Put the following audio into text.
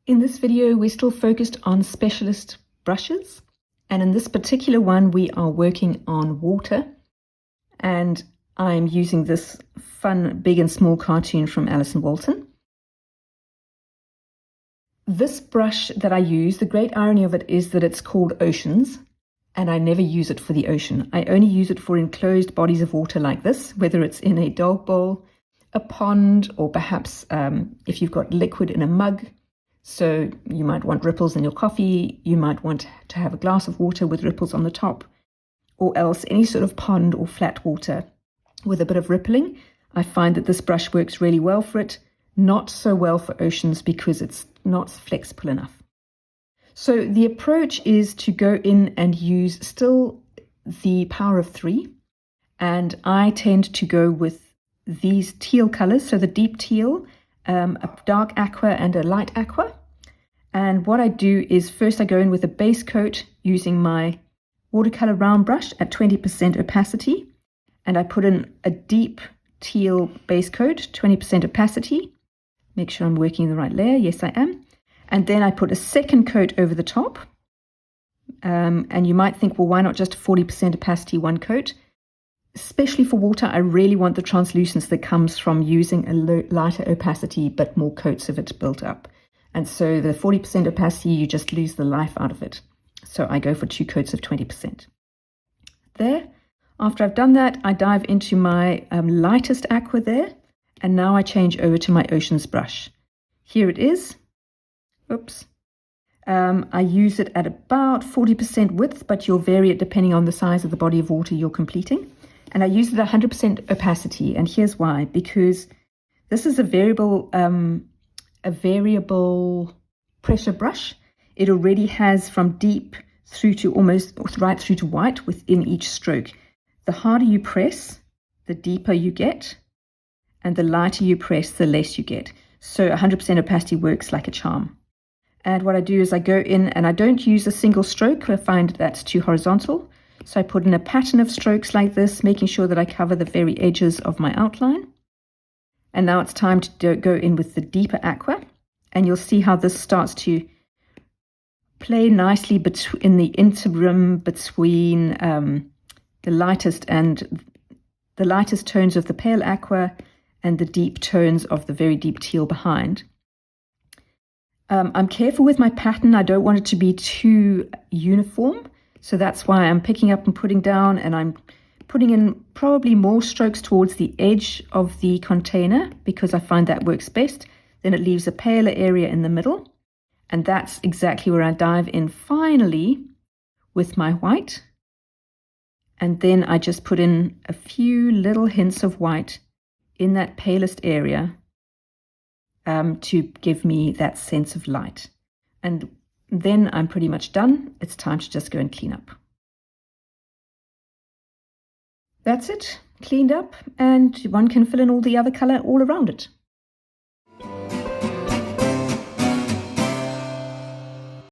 In this video, we're still focused on specialist brushes. And in this particular one, we are working on water. And I'm using this fun big and small cartoon from Alison Walton. This brush that I use, the great irony of it is that it's called Oceans, and I never use it for the ocean. I only use it for enclosed bodies of water like this, whether it's in a dog bowl, a pond, or perhaps if you've got liquid in a mug. So you might want ripples in your coffee, you might want to have a glass of water with ripples on the top, or else any sort of pond or flat water with a bit of rippling. I find that this brush works really well for it, not so well for oceans because it's not flexible enough. So the approach is to go in and use still the power of 3, and I tend to go with these teal colors, so the deep teal, a dark aqua and a light aqua. And what I do is first I go in with a base coat using my watercolor round brush at 20% opacity, and I put in a deep teal base coat, 20% opacity. Make sure I'm working the right layer. Yes, I am. And then I put a second coat over the top. And you might think, well, why not just 40% opacity, one coat? Especially for water, I really want the translucence that comes from using a lighter opacity, but more coats of it built up. And so the 40% opacity, you just lose the life out of it. So I go for 2 coats of 20%. There, after I've done that, I dive into my lightest aqua there. And now I change over to my Oceans brush. Here it is. Oops. I use it at about 40% width, but you'll vary it depending on the size of the body of water you're completing. And I use it at 100% opacity, and here's why. Because this is a variable pressure brush. It already has from deep through to almost right through to white within each stroke. The harder you press, the deeper you get, and the lighter you press, the less you get. So 100% opacity works like a charm. And what I do is I go in and I don't use a single stroke. I find that's too horizontal. So I put in a pattern of strokes like this, making sure that I cover the very edges of my outline. And now it's time to go in with the deeper aqua. And you'll see how this starts to play nicely in the interim between the lightest tones of the pale aqua and the deep tones of the very deep teal behind. I'm careful with my pattern. I don't want it to be too uniform. So that's why I'm picking up and putting down, and I'm putting in probably more strokes towards the edge of the container because I find that works best. Then it leaves a paler area in the middle. And that's exactly where I dive in finally with my white. And then I just put in a few little hints of white in that palest area to give me that sense of light. And then I'm pretty much done. It's time to just go and clean up. That's it, cleaned up, and one can fill in all the other color all around it.